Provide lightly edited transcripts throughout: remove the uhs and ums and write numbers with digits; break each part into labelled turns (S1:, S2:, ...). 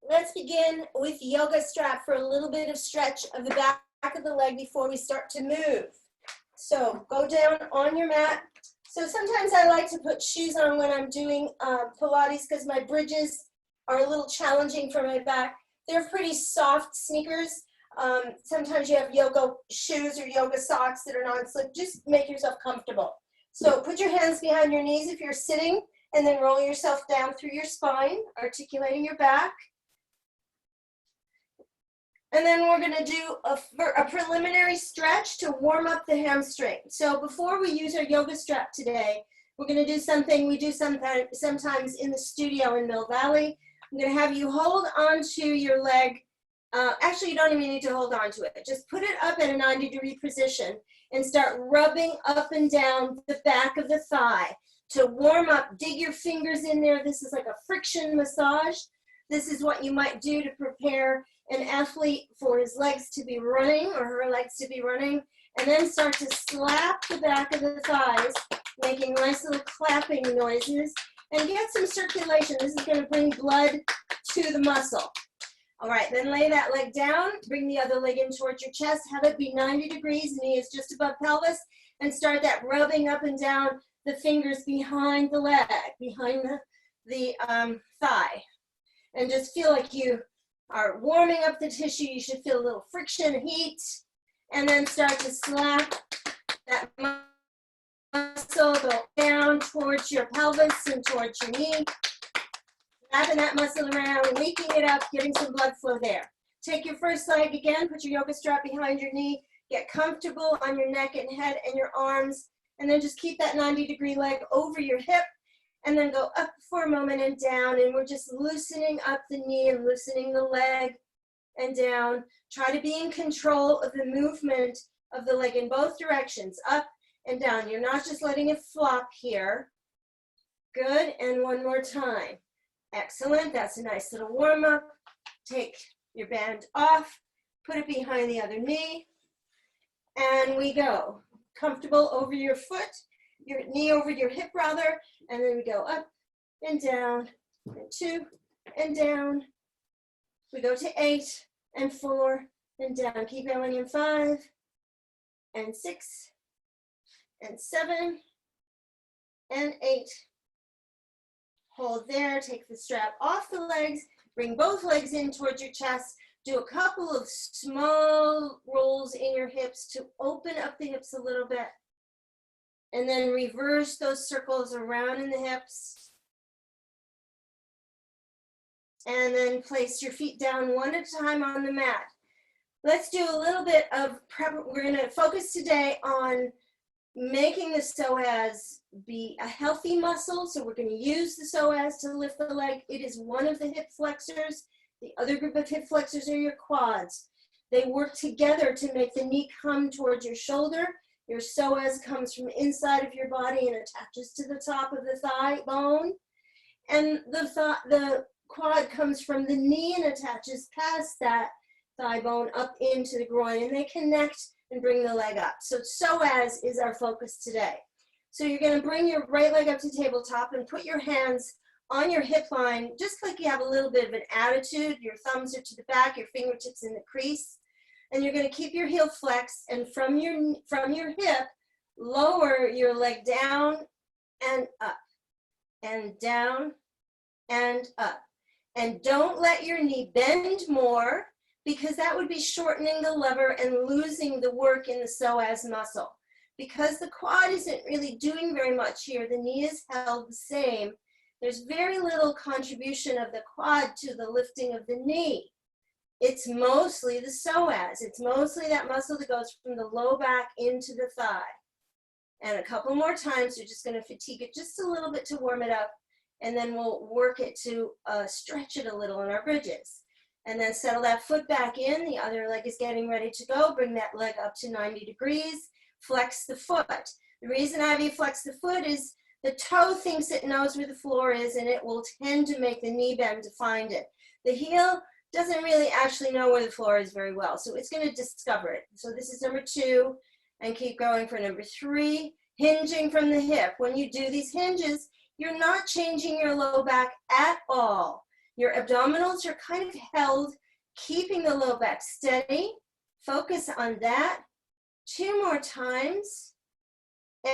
S1: let's begin with yoga strap for a little bit of stretch of the back of the leg before we start to move. So go down on your mat. So sometimes I like to put shoes on when I'm doing Pilates because my bridges are a little challenging for my back. They're pretty soft sneakers. Sometimes you have yoga shoes or yoga socks that are non-slip. Just make yourself comfortable. So put your hands behind your knees if you're sitting, and then roll yourself down through your spine, articulating your back. And then we're going to do a preliminary stretch to warm up the hamstring. So before we use our yoga strap today, we're going to do something we do sometimes in the studio in Mill Valley. I'm going to have you hold onto your leg. Actually, you don't even need to hold on to it. Just put it up at a 90-degree position and start rubbing up and down the back of the thigh to warm up. Dig your fingers in there. This is like a friction massage. This is what you might do to prepare an athlete for his legs to be running or her legs to be running. And then start to slap the back of the thighs, making nice little clapping noises, and get some circulation. This is going to bring blood to the muscle. All right, then lay that leg down, bring the other leg in towards your chest, have it be 90 degrees, knee is just above pelvis, and start that rubbing up and down the fingers behind the leg, behind the thigh. And just feel like you are warming up the tissue. You should feel a little friction, heat, and then start to slap that muscle, go down towards your pelvis and towards your knee. Wrapping that muscle around, waking it up, getting some blood flow there. Take your first leg again, put your yoga strap behind your knee, get comfortable on your neck and head and your arms, and then just keep that 90-degree leg over your hip, and then go up for a moment and down, and we're just loosening up the knee and loosening the leg and down. Try to be in control of the movement of the leg in both directions, up and down. You're not just letting it flop here. Good, and one more time. Excellent, that's a nice little warm up. Take your band off, put it behind the other knee, and we go. Comfortable over your foot, your knee over your hip rather, and then we go up and down, and 2 and down. We go to 8 and 4 and down. Keep going in 5 and 6 and 7 and 8. Hold there, take the strap off the legs, bring both legs in towards your chest, do a couple of small rolls in your hips to open up the hips a little bit, and then reverse those circles around in the hips, and then place your feet down one at a time on the mat. Let's do a little bit of prep. We're going to focus today on making the psoas be a healthy muscle. So we're going to use the psoas to lift the leg. It is one of the hip flexors. The other group of hip flexors are your quads. They work together to make the knee come towards your shoulder. Your psoas comes from inside of your body and attaches to the top of the thigh bone. And the quad comes from the knee and attaches past that thigh bone up into the groin, and they connect and bring the leg up. So psoas is our focus today. So you're going to bring your right leg up to tabletop and put your hands on your hip line, just like you have a little bit of an attitude. Your thumbs are to the back, your fingertips in the crease. And you're going to keep your heel flexed, and from your hip, lower your leg down and up, and down and up. And don't let your knee bend more, because that would be shortening the lever and losing the work in the psoas muscle. Because the quad isn't really doing very much here, the knee is held the same. There's very little contribution of the quad to the lifting of the knee. It's mostly the psoas. It's mostly that muscle that goes from the low back into the thigh. And a couple more times, you're just going to fatigue it just a little bit to warm it up, and then we'll work it to stretch it a little in our bridges. And then settle that foot back in. The other leg is getting ready to go. Bring that leg up to 90 degrees. Flex the foot. The reason I have you flex the foot is the toe thinks it knows where the floor is, and it will tend to make the knee bend to find it. The heel doesn't really actually know where the floor is very well, so it's going to discover it. So this is number 2, and keep going for number 3. Hinging from the hip. When you do these hinges, you're not changing your low back at all. Your abdominals are kind of held, keeping the low back steady. Focus on that. 2 more times,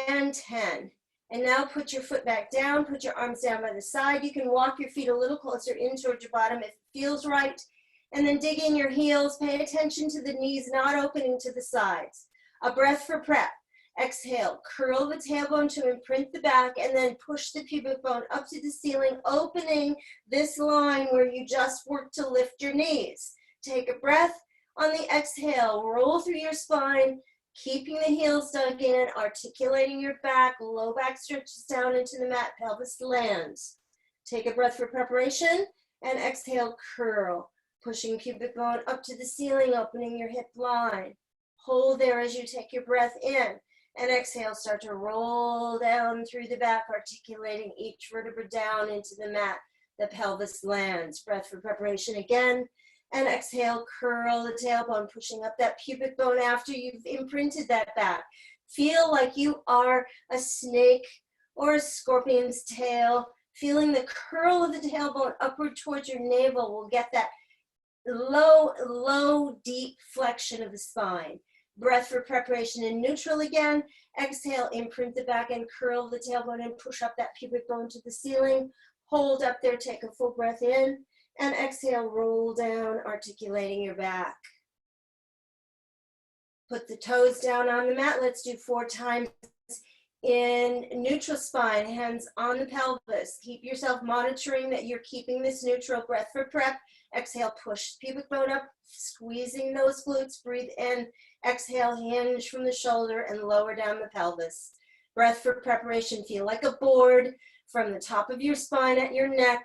S1: and 10. And now put your foot back down, put your arms down by the side. You can walk your feet a little closer in towards your bottom if it feels right. And then dig in your heels. Pay attention to the knees not opening to the sides. A breath for prep. Exhale, curl the tailbone to imprint the back, and then push the pubic bone up to the ceiling, opening this line where you just worked to lift your knees. Take a breath on the exhale, roll through your spine, keeping the heels dug in, articulating your back, low back stretches down into the mat, pelvis lands. Take a breath for preparation, and exhale, curl, pushing pubic bone up to the ceiling, opening your hip line. Hold there as you take your breath in. And exhale, start to roll down through the back, articulating each vertebra down into the mat. The pelvis lands. Breath for preparation again. And exhale, curl the tailbone, pushing up that pubic bone after you've imprinted that back. Feel like you are a snake or a scorpion's tail. Feeling the curl of the tailbone upward towards your navel will get that low, deep flexion of the spine. Breath for preparation in neutral again. Exhale, imprint the back and curl the tailbone and push up that pubic bone to the ceiling. Hold up there, take a full breath in. And exhale, roll down, articulating your back. Put the toes down on the mat. Let's do 4 times in neutral spine, hands on the pelvis. Keep yourself monitoring that you're keeping this neutral. Breath for prep. Exhale, push pubic bone up, squeezing those glutes. Breathe in. Exhale, hinge from the shoulder and lower down the pelvis. Breath for preparation. Feel like a board from the top of your spine at your neck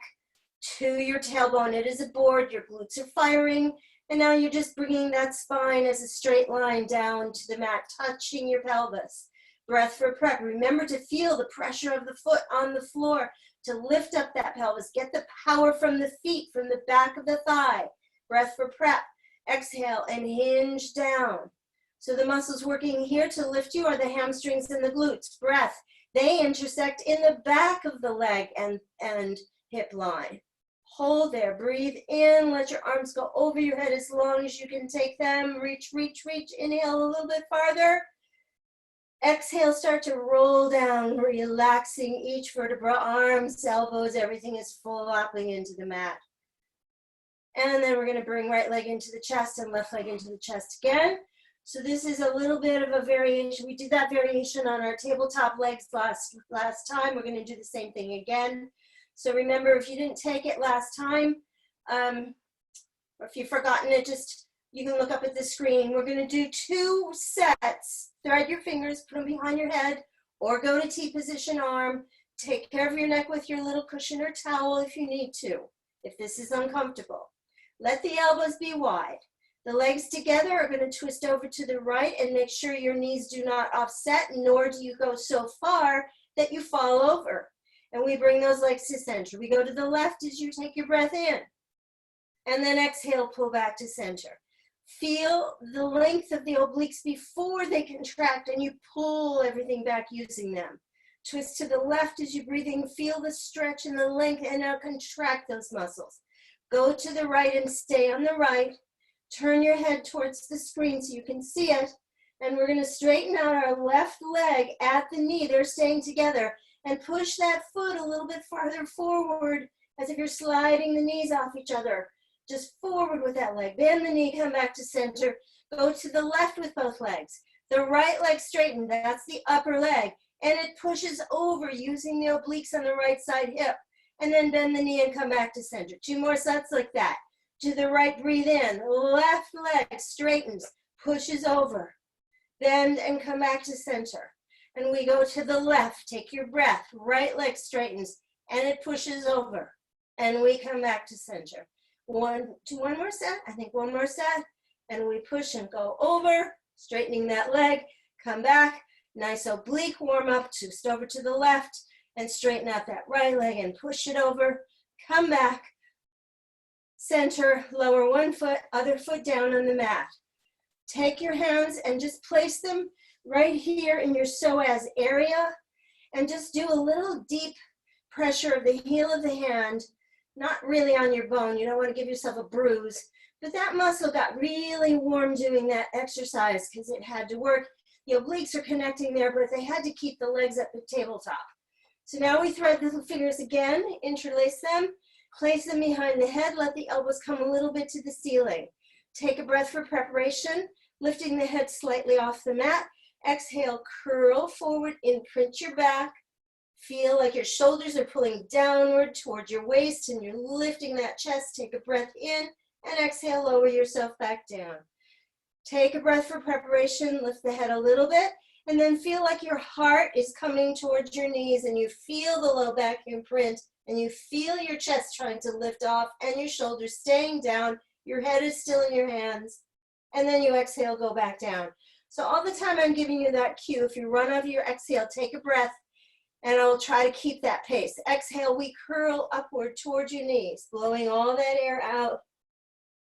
S1: to your tailbone. It is a board. Your glutes are firing. And now you're just bringing that spine as a straight line down to the mat, touching your pelvis. Breath for prep. Remember to feel the pressure of the foot on the floor to lift up that pelvis. Get the power from the feet, from the back of the thigh. Breath for prep. Exhale and hinge down. So the muscles working here to lift you are the hamstrings and the glutes. Breath. They intersect in the back of the leg and hip line. Hold there. Breathe in. Let your arms go over your head as long as you can take them. Reach, reach, reach. Inhale a little bit farther. Exhale, start to roll down, relaxing each vertebra, arms, elbows, everything is flopping into the mat. And then we're going to bring right leg into the chest and left leg into the chest again. So this is a little bit of a variation. We did that variation on our tabletop legs last time. We're going to do the same thing again. So remember, if you didn't take it last time, or if you've forgotten it, just you can look up at the screen. We're going to do 2 sets. Thread your fingers, put them behind your head, or go to T position arm. Take care of your neck with your little cushion or towel if you need to, if this is uncomfortable. Let the elbows be wide. The legs together are going to twist over to the right and make sure your knees do not offset, nor do you go so far that you fall over. And we bring those legs to center. We go to the left as you take your breath in. And then exhale, pull back to center. Feel the length of the obliques before they contract and you pull everything back using them. Twist to the left as you're breathing. Feel the stretch and the length and now contract those muscles. Go to the right and stay on the right. Turn your head towards the screen so you can see it. And we're going to straighten out our left leg at the knee. They're staying together. And push that foot a little bit farther forward as if you're sliding the knees off each other. Just forward with that leg. Bend the knee, come back to center. Go to the left with both legs. The right leg straightened, that's the upper leg. And it pushes over using the obliques on the right side hip. And then bend the knee and come back to center. 2 more sets like that. To the right, breathe in. Left leg straightens, pushes over. Bend and come back to center. And we go to the left, take your breath. Right leg straightens and it pushes over. And we come back to center. One more set, I think one more set. And we push and go over, straightening that leg, come back. Nice oblique warm up, twist over to the left and straighten out that right leg and push it over. Come back, center, lower one foot, other foot down on the mat. Take your hands and just place them right here in your psoas area and just do a little deep pressure of the heel of the hand not really on your bone. You don't want to give yourself a bruise, but that muscle got really warm doing that exercise because it had to work. The obliques are connecting there, but they had to keep the legs at the tabletop. So now we thread the fingers again, interlace them, place them behind the head, let the elbows come a little bit to the ceiling. Take a breath for preparation, lifting the head slightly off the mat. Exhale, curl forward, imprint your back. Feel like your shoulders are pulling downward towards your waist and you're lifting that chest. Take a breath in and exhale, lower yourself back down. Take a breath for preparation, lift the head a little bit, and then feel like your heart is coming towards your knees and you feel the low back imprint and you feel your chest trying to lift off and your shoulders staying down. Your head is still in your hands. And then you exhale, go back down. So all the time I'm giving you that cue. If you run out of your exhale, take a breath. And I'll try to keep that pace. Exhale, we curl upward towards your knees, blowing all that air out.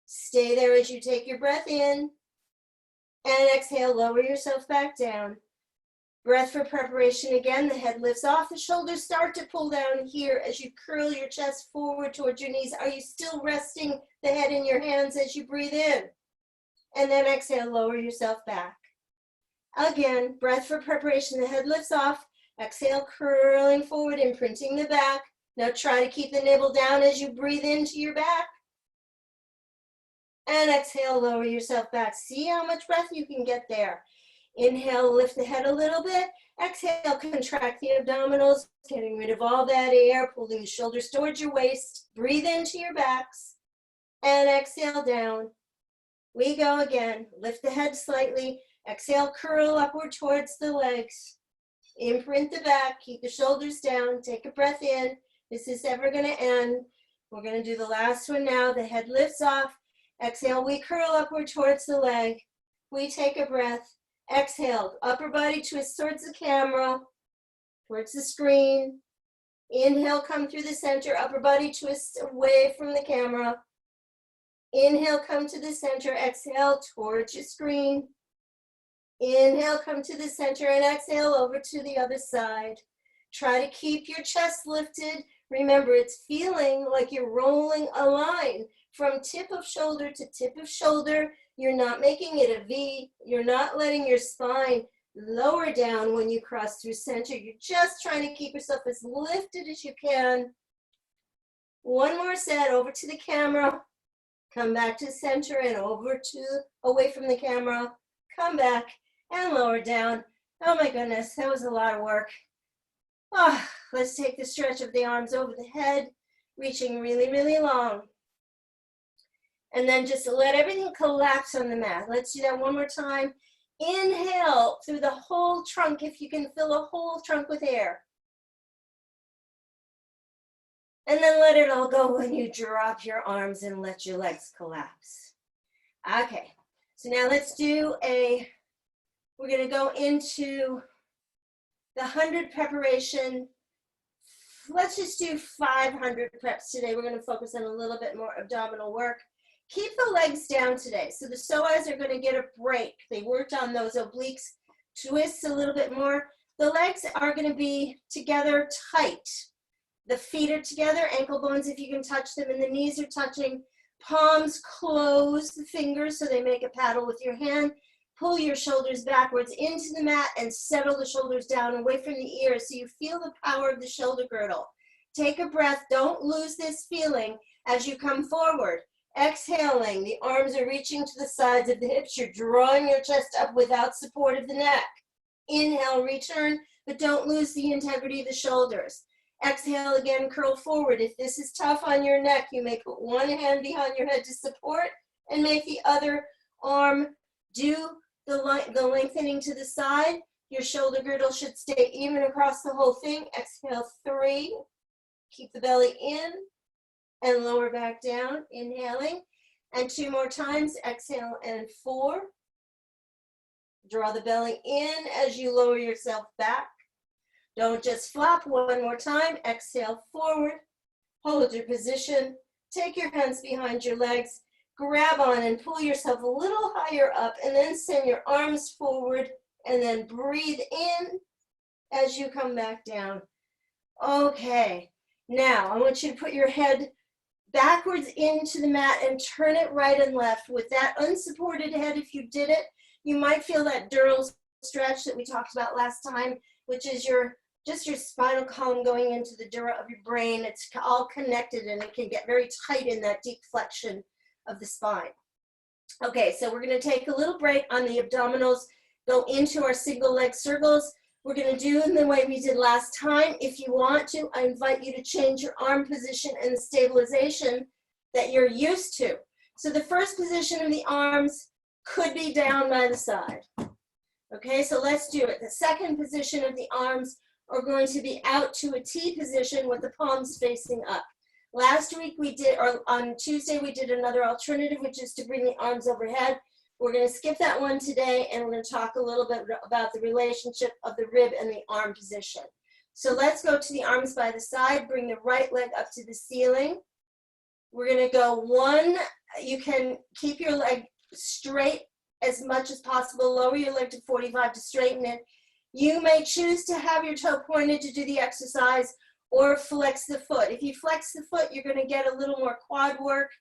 S1: Stay there as you take your breath in. And exhale, lower yourself back down. Breath for preparation again. The head lifts off. The shoulders start to pull down here as you curl your chest forward towards your knees. Are you still resting the head in your hands as you breathe in? And then exhale, lower yourself back. Again, breath for preparation. The head lifts off. Exhale, curling forward, imprinting the back. Now try to keep the navel down as you breathe into your back. And exhale, lower yourself back. See how much breath you can get there. Inhale, lift the head a little bit. Exhale, contract the abdominals, getting rid of all that air, pulling the shoulders towards your waist. Breathe into your backs. And exhale down. We go again. Lift the head slightly. Exhale, curl upward towards the legs. Imprint the back, keep the shoulders down, take a breath in. This is never going to end. We're going to do the last one now. The head lifts off. Exhale, we curl upward towards the leg. We take a breath. Exhale, upper body twist towards the camera, towards the screen. Inhale, come through the center, upper body twist away from the camera. Inhale, come to the center. Exhale, towards your screen. Inhale, come to the center and exhale over to the other side. Try to keep your chest lifted. Remember, it's feeling like you're rolling a line from tip of shoulder to tip of shoulder. You're not making it a V. You're not letting your spine lower down when you cross through center. You're just trying to keep yourself as lifted as you can. One more set, over to the camera. Come back to center and over to away from the camera. Come back. And lower down. Oh my goodness, that was a lot of work. Let's take the stretch of the arms over the head, reaching really, really long. And then just let everything collapse on the mat. Let's do that one more time. Inhale through the whole trunk, if you can fill a whole trunk with air. And then let it all go when you drop your arms and let your legs collapse. Okay, so now let's do we're going to go into the 100 preparation. Let's just do 500 preps today. We're going to focus on a little bit more abdominal work. Keep the legs down today. So the psoas are going to get a break. They worked on those obliques, twists a little bit more. The legs are going to be together tight. The feet are together, ankle bones if you can touch them, and the knees are touching. Palms close the fingers so they make a paddle with your hand. Pull your shoulders backwards into the mat and settle the shoulders down away from the ears so you feel the power of the shoulder girdle. Take a breath. Don't lose this feeling as you come forward. Exhaling, the arms are reaching to the sides of the hips. You're drawing your chest up without support of the neck. Inhale, return, but don't lose the integrity of the shoulders. Exhale again, curl forward. If this is tough on your neck, you may put one hand behind your head to support and make the other arm do the lengthening to the side. Your shoulder girdle should stay even across the whole thing. Exhale, 3. Keep the belly in and lower back down. Inhaling. And 2 more times. Exhale and 4. Draw the belly in as you lower yourself back. Don't just flop. One more time. Exhale, forward. Hold your position. Take your hands behind your legs. Grab on and pull yourself a little higher up and then send your arms forward and then breathe in as you come back down. Okay, now I want you to put your head backwards into the mat and turn it right and left. With that unsupported head, if you did it, you might feel that dural stretch that we talked about last time, which is just your spinal column going into the dura of your brain. It's all connected and it can get very tight in that deep flexion of the spine. Okay, so we're going to take a little break on the abdominals, go into our single leg circles. We're going to do in the way we did last time. If you want to, I invite you to change your arm position and the stabilization that you're used to. So the first position of the arms could be down by the side. Okay, so let's do it. The second position of the arms are going to be out to a T position with the palms facing up. Last week we did, or on Tuesday, we did another alternative, which is to bring the arms overhead. We're going to skip that one today, and we're going to talk a little bit about the relationship of the rib and the arm position. So let's go to the arms by the side, bring the right leg up to the ceiling. We're going to go one, you can keep your leg straight as much as possible, lower your leg to 45 to straighten it. You may choose to have your toe pointed to do the exercise, or flex the foot. If you flex the foot, you're going to get a little more quad work.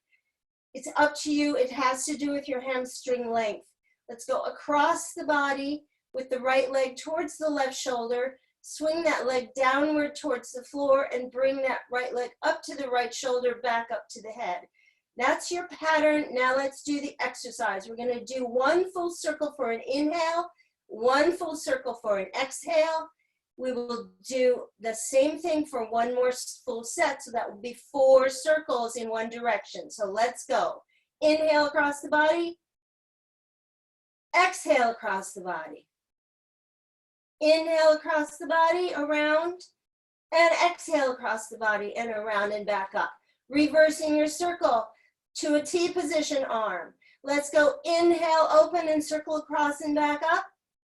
S1: It's up to you. It has to do with your hamstring length. Let's go across the body with the right leg towards the left shoulder. Swing that leg downward towards the floor and bring that right leg up to the right shoulder, back up to the head. That's your pattern. Now let's do the exercise. We're going to do one full circle for an inhale, one full circle for an exhale. We will do the same thing for one more full set, so that will be 4 circles in one direction. So let's go. Inhale across the body. Exhale across the body. Inhale across the body, around, and exhale across the body and around and back up. Reversing your circle to a T position arm. Let's go. Inhale, open and circle across and back up.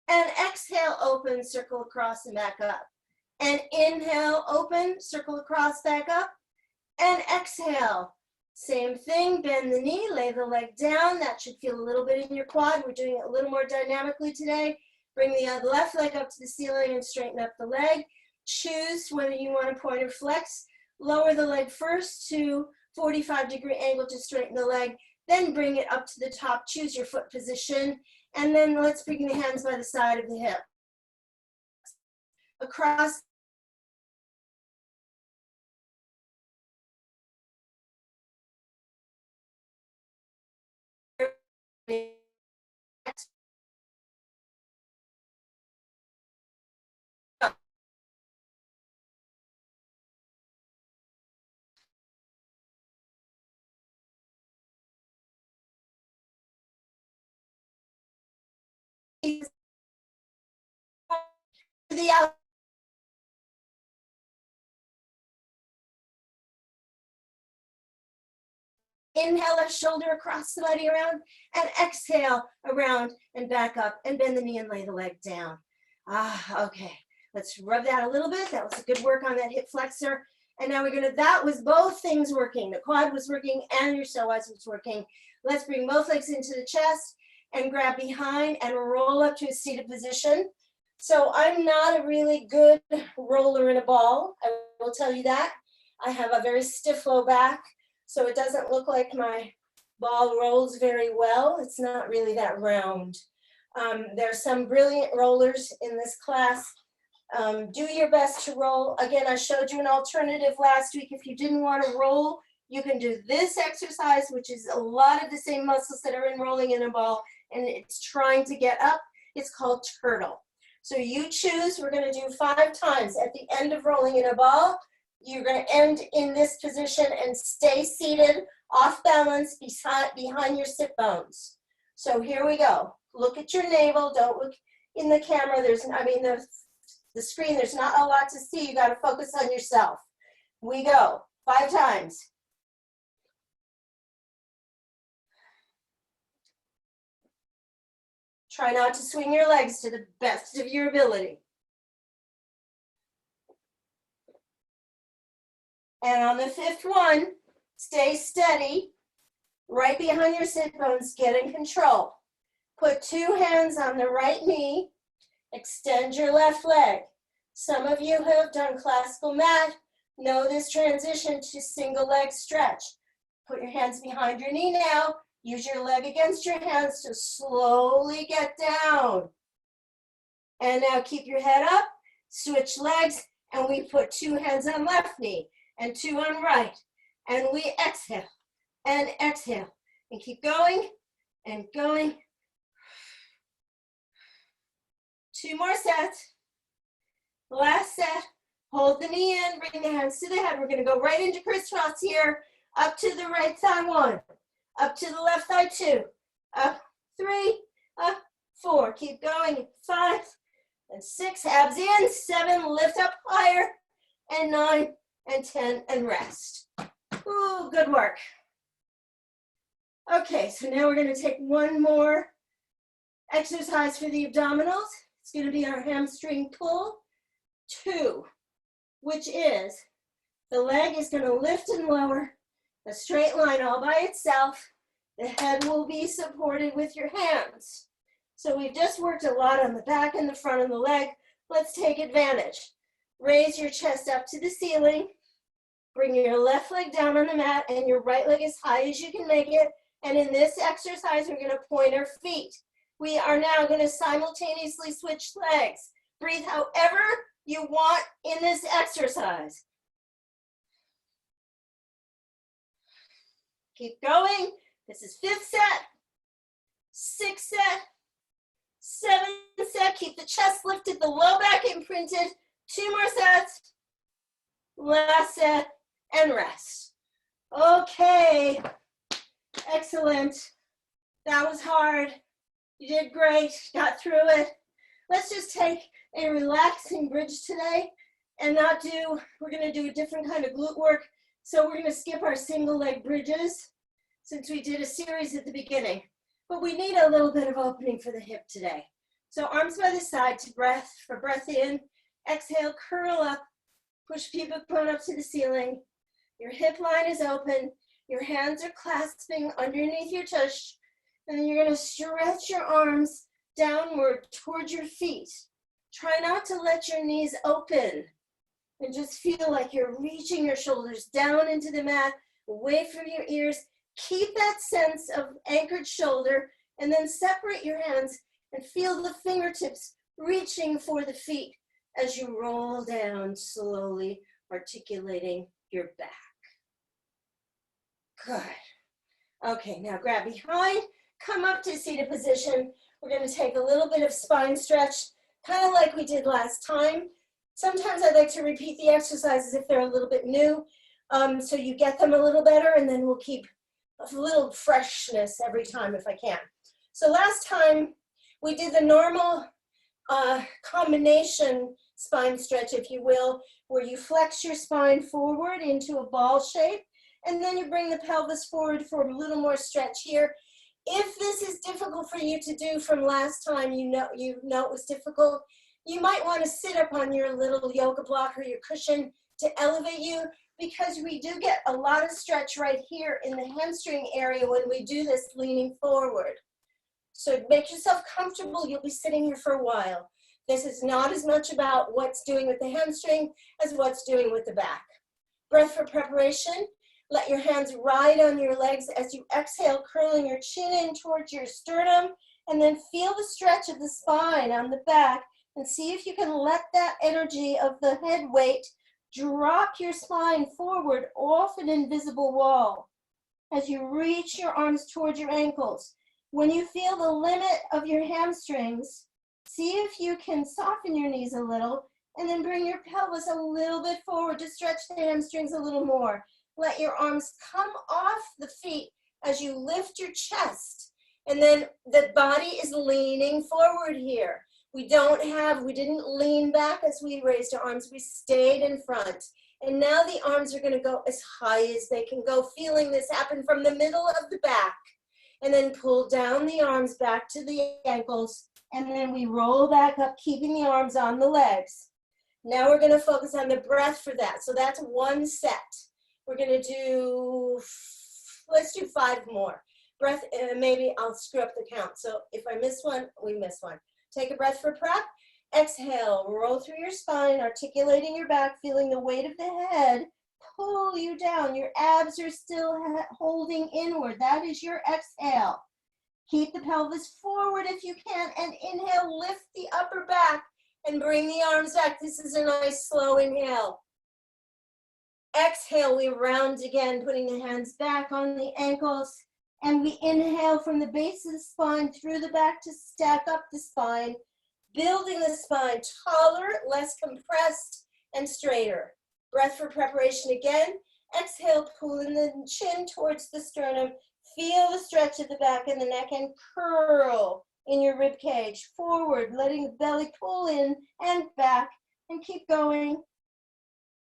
S1: And exhale, open, circle across and back up. And inhale, open, circle across, back up. And exhale. Same thing, bend the knee, lay the leg down. That should feel a little bit in your quad. We're doing it a little more dynamically today. Bring the left leg up to the ceiling and straighten up the leg. Choose whether you want to point or flex. Lower the leg first to 45-degree angle to straighten the leg. Then bring it up to the top. Choose your foot position. And then let's bring the hands by the side of the hip. Across. The out. Inhale, left shoulder across the body around, and exhale around and back up, and bend the knee and lay the leg down. Okay, let's rub that a little bit. That was a good work on that hip flexor. And now we're gonna, that was both things working. The quad was working and your psoas was working. Let's bring both legs into the chest and grab behind and roll up to a seated position. So I'm not a really good roller in a ball, I will tell you that. I have a very stiff low back, so it doesn't look like my ball rolls very well. It's not really that round. There are some brilliant rollers in this class. Do your best to roll. Again, I showed you an alternative last week. If you didn't want to roll, you can do this exercise, which is a lot of the same muscles that are in rolling in a ball, and it's trying to get up. It's called turtle. So you choose. We're going to do 5 times. At the end of rolling in a ball, you're going to end in this position and stay seated, off balance, behind your sit bones. So here we go. Look at your navel. Don't look in the camera. The screen, there's not a lot to see. You got to focus on yourself. We go. 5 times. Try not to swing your legs to the best of your ability. And on the 5th one, stay steady, right behind your sit bones, get in control. Put 2 hands on the right knee, extend your left leg. Some of you have done classical mat Know this transition to single leg stretch. Put your hands behind your knee now. Use your leg against your hands to slowly get down. And now keep your head up, switch legs, and we put 2 hands on left knee and 2 on right. And we exhale and exhale. And keep going and going. 2 more sets. Last set. Hold the knee in, bring the hands to the head. We're going to go right into crisscross here. Up to the right thigh 1. Up to the left thigh 2. Up 3. Up 4. Keep going. 5 and 6. Abs in. 7. Lift up higher. And 9 and 10 and rest. Ooh, good work. Okay, so now we're going to take one more exercise for the abdominals. It's going to be our hamstring pull 2, which is the leg is going to lift and lower a straight line all by itself. The head will be supported with your hands. So we've just worked a lot on the back and the front of the leg. Let's take advantage. Raise your chest up to the ceiling. Bring your left leg down on the mat and your right leg as high as you can make it. And in this exercise, we're going to point our feet. We are now going to simultaneously switch legs. Breathe however you want in this exercise. Keep going. This is 5th set, 6th set, 7th set. Keep the chest lifted, the low back imprinted. 2 more sets. Last set and rest. Okay. Excellent. That was hard. You did great. Got through it. Let's just take a relaxing bridge today and not do, we're going to do a different kind of glute work. So we're going to skip our single leg bridges since we did a series at the beginning. But we need a little bit of opening for the hip today. So arms by the side to breath, for breath in. Exhale, curl up. Push pubic bone up to the ceiling. Your hip line is open. Your hands are clasping underneath your tush. And then you're going to stretch your arms downward towards your feet. Try not to let your knees open. And just feel like you're reaching your shoulders down into the mat, away from your ears. Keep that sense of anchored shoulder, and then separate your hands and feel the fingertips reaching for the feet as you roll down slowly, articulating your back. Good. Okay, now grab behind, come up to seated position. We're going to take a little bit of spine stretch, kind of like we did last time. Sometimes I like to repeat the exercises if they're a little bit new, so you get them a little better, and then we'll keep a little freshness every time if I can. So last time we did the normal combination spine stretch, if you will, where you flex your spine forward into a ball shape, and then you bring the pelvis forward for a little more stretch here. If this is difficult for you to do from last time, you know it was difficult, you might want to sit up on your little yoga block or your cushion to elevate you, because we do get a lot of stretch right here in the hamstring area when we do this leaning forward. So make yourself comfortable. You'll be sitting here for a while. This is not as much about what's doing with the hamstring as what's doing with the back. Breath for preparation. Let your hands ride on your legs as you exhale, curling your chin in towards your sternum, and then feel the stretch of the spine on the back, and see if you can let that energy of the head weight drop your spine forward off an invisible wall as you reach your arms towards your ankles. When you feel the limit of your hamstrings, see if you can soften your knees a little, and then bring your pelvis a little bit forward to stretch the hamstrings a little more. Let your arms come off the feet as you lift your chest, and then the body is leaning forward here. We didn't lean back as we raised our arms. We stayed in front. And now the arms are going to go as high as they can go, feeling this happen from the middle of the back. And then pull down the arms back to the ankles. And then we roll back up, keeping the arms on the legs. Now we're going to focus on the breath for that. So that's one set. We're going to do, let's do 5 more. Breath, maybe I'll screw up the count. So if I miss one, we miss one. Take a breath for prep, Exhale, roll through your spine, articulating your back, feeling the weight of the head pull you down. Your abs are still holding inward. That is your exhale. Keep the pelvis forward if you can, and inhale, lift the upper back and bring the arms back. This is a nice slow inhale. Exhale, we round again, putting the hands back on the ankles, and we inhale from the base of the spine through the back to stack up the spine, building the spine taller, less compressed, and straighter. Breath for preparation again. Exhale, pulling the chin towards the sternum. Feel the stretch of the back and the neck, and curl in your rib cage forward, letting the belly pull in and back, and keep going.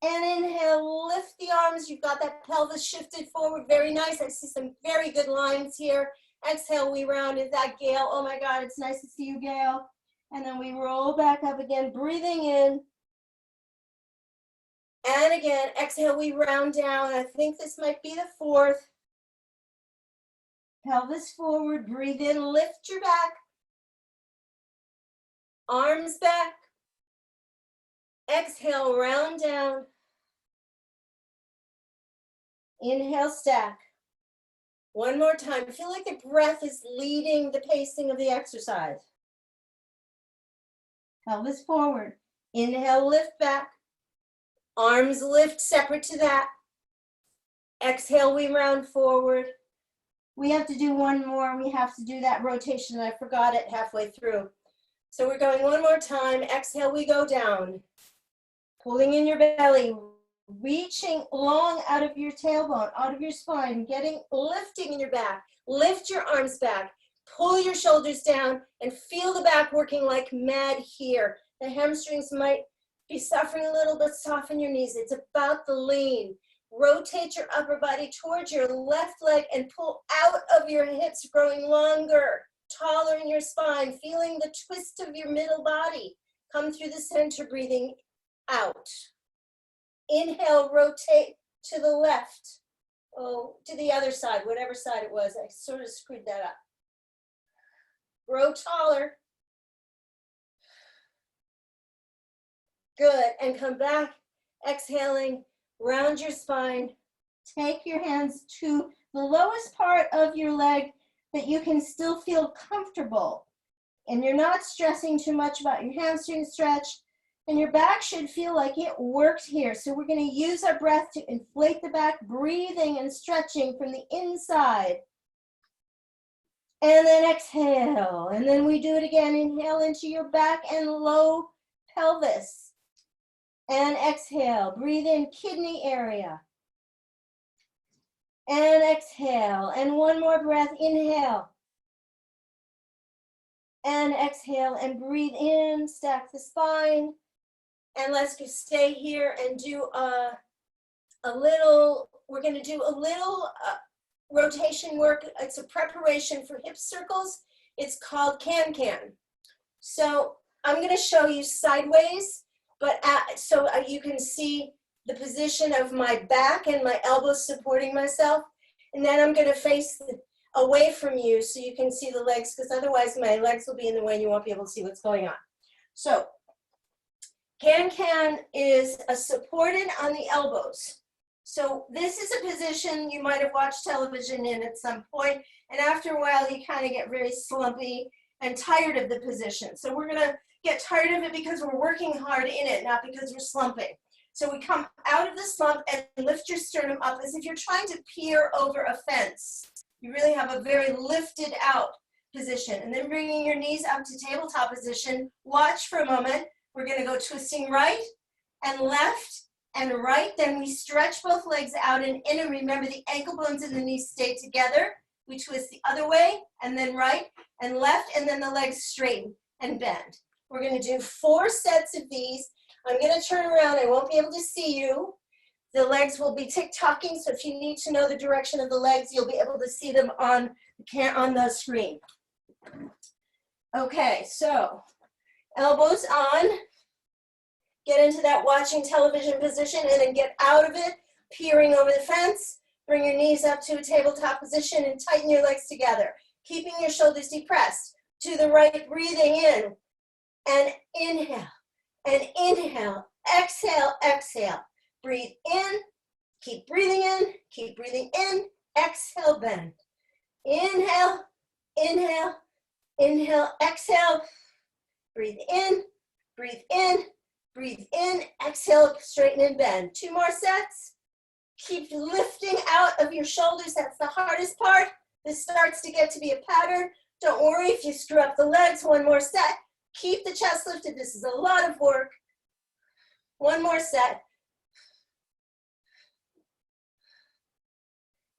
S1: And inhale, lift the arms. You've got that pelvis shifted forward. Very nice. I see some very good lines here. Exhale, we round. Is that Gail? Oh my God, it's nice to see you, Gail. And then we roll back up again, breathing in. And again, exhale, we round down. I think this might be the fourth. Pelvis forward, breathe in, lift your back. Arms back. Exhale, round down. Inhale, stack. One more time. Feel like the breath is leading the pacing of the exercise. Pelvis forward. Inhale, lift back. Arms lift separate to that. Exhale, we round forward. We have to do one more. We have to do that rotation. I forgot it halfway through. So we're going one more time. Exhale, we go down. Pulling in your belly, reaching long out of your tailbone, out of your spine, lifting in your back. Lift your arms back. Pull your shoulders down and feel the back working like mad here. The hamstrings might be suffering a little, but soften your knees. It's about the lean. Rotate your upper body towards your left leg and pull out of your hips, growing longer, taller in your spine, feeling the twist of your middle body. Come through the center, breathing out. Inhale, rotate to the left. Oh, to the other side, whatever side it was. I sort of screwed that up. Grow taller. Good, and come back, exhaling, round your spine. Take your hands to the lowest part of your leg that you can still feel comfortable. And you're not stressing too much about your hamstring stretch, and your back should feel like it worked here. So we're gonna use our breath to inflate the back, breathing and stretching from the inside. And then exhale, and then we do it again. Inhale into your back and low pelvis. And exhale, breathe in kidney area. And exhale, and one more breath, inhale. And exhale, and breathe in, stack the spine. And let's just stay here and do we're gonna do a little rotation work. It's a preparation for hip circles. It's called can-can. So I'm gonna show you sideways, but so you can see the position of my back and my elbows supporting myself. And then I'm gonna face away from you so you can see the legs, because otherwise my legs will be in the way and you won't be able to see what's going on. So can-can is supported on the elbows. So this is a position you might have watched television in at some point, and after a while you kind of get very slumpy and tired of the position. So we're gonna get tired of it because we're working hard in it, not because we're slumping. So we come out of the slump and lift your sternum up as if you're trying to peer over a fence. You really have a very lifted out position. And then bringing your knees up to tabletop position. Watch for a moment. We're gonna go twisting right and left and right. Then we stretch both legs out and in, and remember the ankle bones and the knees stay together. We twist the other way and then right and left, and then the legs straighten and bend. We're gonna do 4 sets of these. I'm gonna turn around, I won't be able to see you. The legs will be tick-tocking, so if you need to know the direction of the legs, you'll be able to see them on the screen. Okay, so elbows on. Get into that watching television position and then get out of it, peering over the fence. Bring your knees up to a tabletop position and tighten your legs together, keeping your shoulders depressed. To the right, breathing in. and inhale, and inhale, exhale, exhale. Breathe in, keep breathing in, exhale, bend. Inhale, inhale, inhale, exhale. Breathe in, breathe in, breathe in, exhale, straighten and bend. 2 more sets. Keep lifting out of your shoulders. That's the hardest part. This starts to get to be a pattern. Don't worry if you screw up the legs. 1 more set. Keep the chest lifted. This is a lot of work. 1 more set.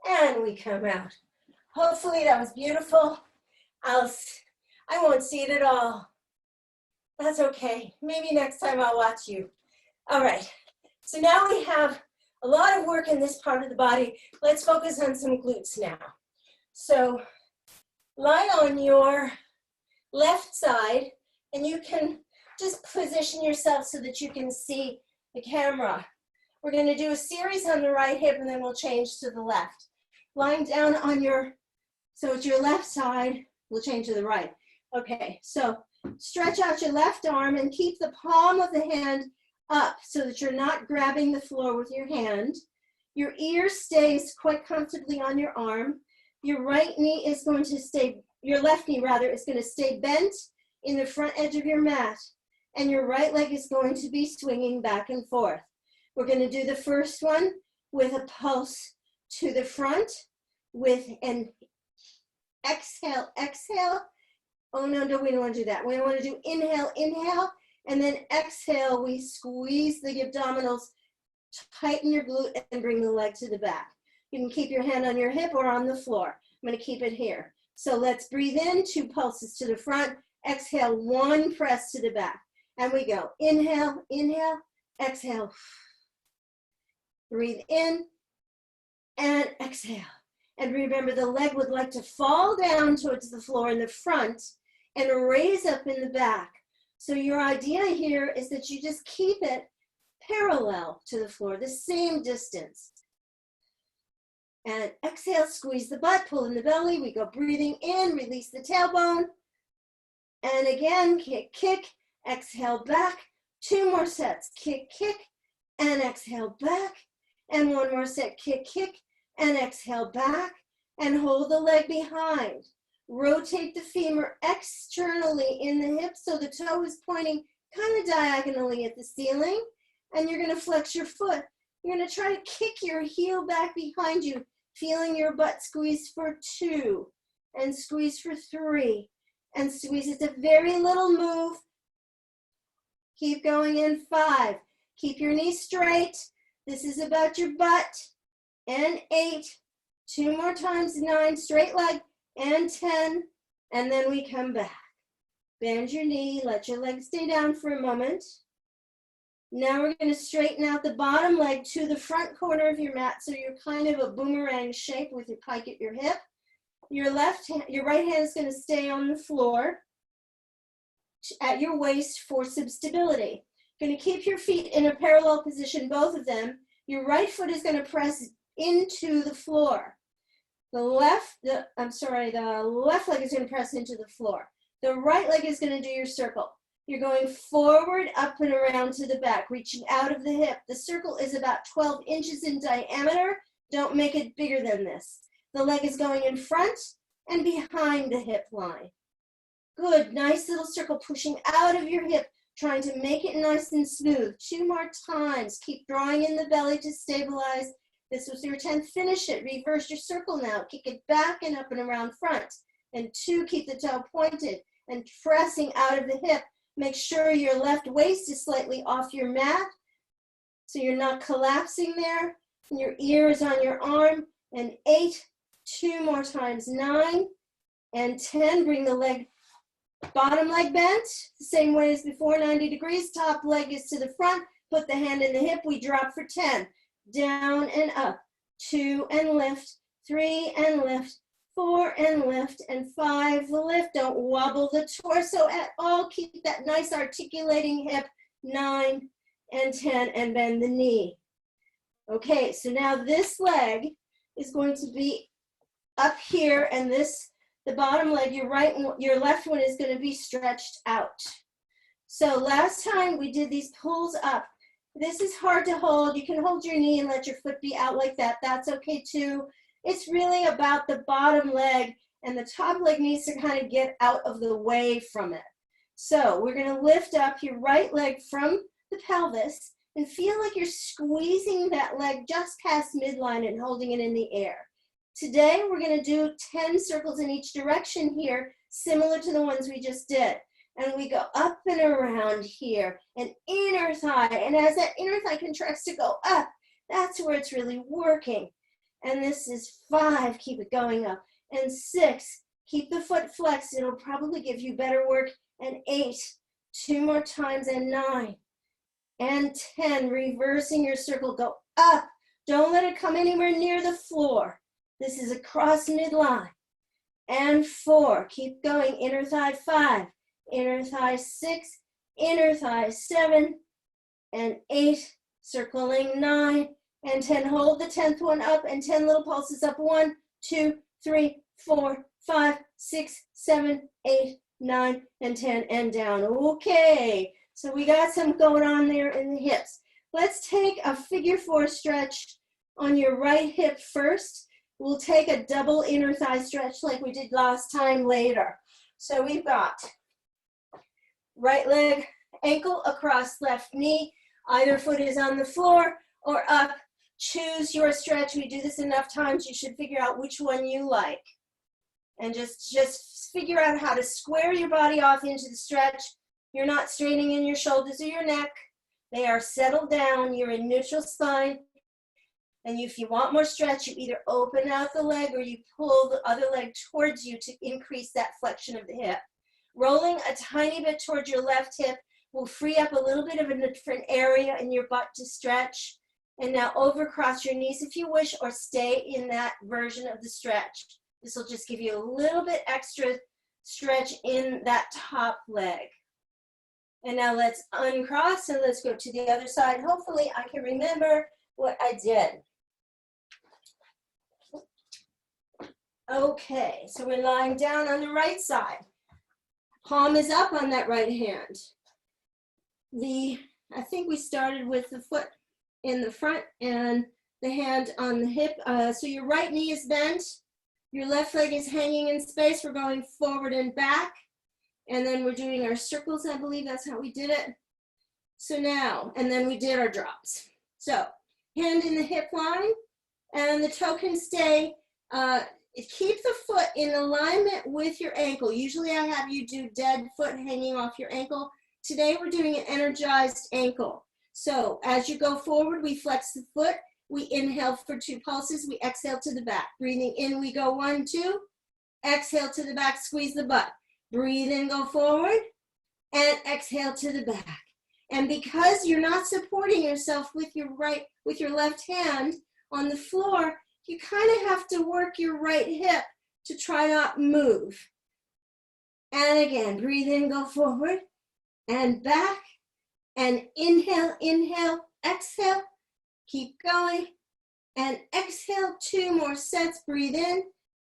S1: And we come out. Hopefully that was beautiful. I won't see it at all. That's okay. Maybe next time I'll watch you. All right. So now we have a lot of work in this part of the body. Let's focus on some glutes now. So lie on your left side, and you can just position yourself so that you can see the camera. We're going to do a series on the right hip, and then we'll change to the left. Lying down on so it's your left side, we'll change to the right. Okay, so stretch out your left arm and keep the palm of the hand up so that you're not grabbing the floor with your hand. Your ear stays quite comfortably on your arm. Your right knee is going to stay, your left knee rather, is going to stay bent in the front edge of your mat. And your right leg is going to be swinging back and forth. We're going to do the first one with a pulse to the front with an exhale, exhale. Oh, no, we don't want to do that. We want to do inhale, inhale, and then exhale. We squeeze the abdominals, tighten your glute, and bring the leg to the back. You can keep your hand on your hip or on the floor. I'm going to keep it here. So let's breathe in, 2 pulses to the front. Exhale, 1 press to the back. And we go. Inhale, inhale, exhale. Breathe in and exhale. And remember, the leg would like to fall down towards the floor in the front and raise up in the back. So your idea here is that you just keep it parallel to the floor, the same distance. And exhale, squeeze the butt, pull in the belly. We go breathing in, release the tailbone. And again, kick, kick, exhale back. 2 more sets, kick, kick, and exhale back. And 1 more set, kick, kick, and exhale back. And hold the leg behind. Rotate the femur externally in the hip so the toe is pointing kind of diagonally at the ceiling. And you're going to flex your foot. You're going to try to kick your heel back behind you, feeling your butt squeeze for 2, and squeeze for 3, and squeeze. It's a very little move. Keep going in 5. Keep your knees straight. This is about your butt. And 8. 2 more times, 9. Straight leg. And 10. And then we come back. Bend your knee. Let your leg stay down for a moment. Now we're going to straighten out the bottom leg to the front corner of your mat so you're kind of a boomerang shape with your pike at your hip. Your right hand is going to stay on the floor at your waist for some stability. Going to keep your feet in a parallel position, both of them. Your right foot is going to press into the floor. The left leg is going to press into the floor. The right leg is going to do your circle. You're going forward, up and around to the back, reaching out of the hip. The circle is about 12 inches in diameter. Don't make it bigger than this. The leg is going in front and behind the hip line. Good, nice little circle pushing out of your hip, trying to make it nice and smooth. 2 more times. Keep drawing in the belly to stabilize. This was your 10th. Finish it. Reverse your circle now. Kick it back and up and around front. And 2, keep the toe pointed and pressing out of the hip. Make sure your left waist is slightly off your mat so you're not collapsing there. And your ear is on your arm. And 8, 2 more times, 9, and 10. Bring the leg, bottom leg bent, the same way as before, 90 degrees. Top leg is to the front. Put the hand in the hip. We drop for 10. Down and up. 2 and lift. 3 and lift. 4 and lift, and 5 lift. Don't wobble the torso at all. Keep that nice articulating hip. 9 and 10, and bend the knee. Okay, so now this leg is going to be up here, and the bottom leg, your left one is going to be stretched out. So last time we did these pulls up. This is hard to hold. You can hold your knee and let your foot be out like that. That's okay too. It's really about the bottom leg, and the top leg needs to kind of get out of the way from it. So we're going to lift up your right leg from the pelvis and feel like you're squeezing that leg just past midline and holding it in the air. Today we're going to do 10 circles in each direction here, similar to the ones we just did. And we go up and around here, and inner thigh. And as that inner thigh contracts to go up, that's where it's really working. And this is 5, keep it going up. And 6, keep the foot flexed. It'll probably give you better work. And 8, 2 more times, and 9. And 10, reversing your circle, go up. Don't let it come anywhere near the floor. This is across midline. And 4, keep going, inner thigh 5. Inner thigh 6, inner thigh 7, and 8, circling 9, and 10. Hold the 10th one up, and 10 little pulses up. 1, 2, 3, 4, 5, 6, 7, 8, 9, and 10, and down. Okay, so we got some going on there in the hips. Let's take a figure 4 stretch on your right hip first. We'll take a double inner thigh stretch like we did last time later. So we've got right leg, ankle across left knee. Either foot is on the floor or up. Choose your stretch. We do this enough times, you should figure out which one you like. And just figure out how to square your body off into the stretch. You're not straining in your shoulders or your neck. They are settled down. You're in neutral spine. And if you want more stretch, you either open out the leg or you pull the other leg towards you to increase that flexion of the hip. Rolling a tiny bit towards your left hip will free up a little bit of a different area in your butt to stretch. And now overcross your knees if you wish, or stay in that version of the stretch. This will just give you a little bit extra stretch in that top leg. And now let's uncross and let's go to the other side. Hopefully I can remember what I did. Okay, so we're lying down on the right side. Palm is up on that right hand. I think we started with the foot in the front and the hand on the hip. So your right knee is bent. Your left leg is hanging in space. We're going forward and back. And then we're doing our circles, I believe that's how we did it. So now, and then we did our drops. So hand in the hip line, and the toe can stay. Keep the foot in alignment with your ankle. Usually I have you do dead foot hanging off your ankle. Today we're doing an energized ankle. So as you go forward, we flex the foot. We inhale for 2 pulses. We exhale to the back. Breathing in, we go 1, 2. Exhale to the back, squeeze the butt. Breathe in, go forward, and exhale to the back. And because you're not supporting yourself with your left hand on the floor, you kind of have to work your right hip to try not move. And again, breathe in, go forward, and back, and inhale, inhale, exhale, keep going, and exhale, 2 more sets, breathe in,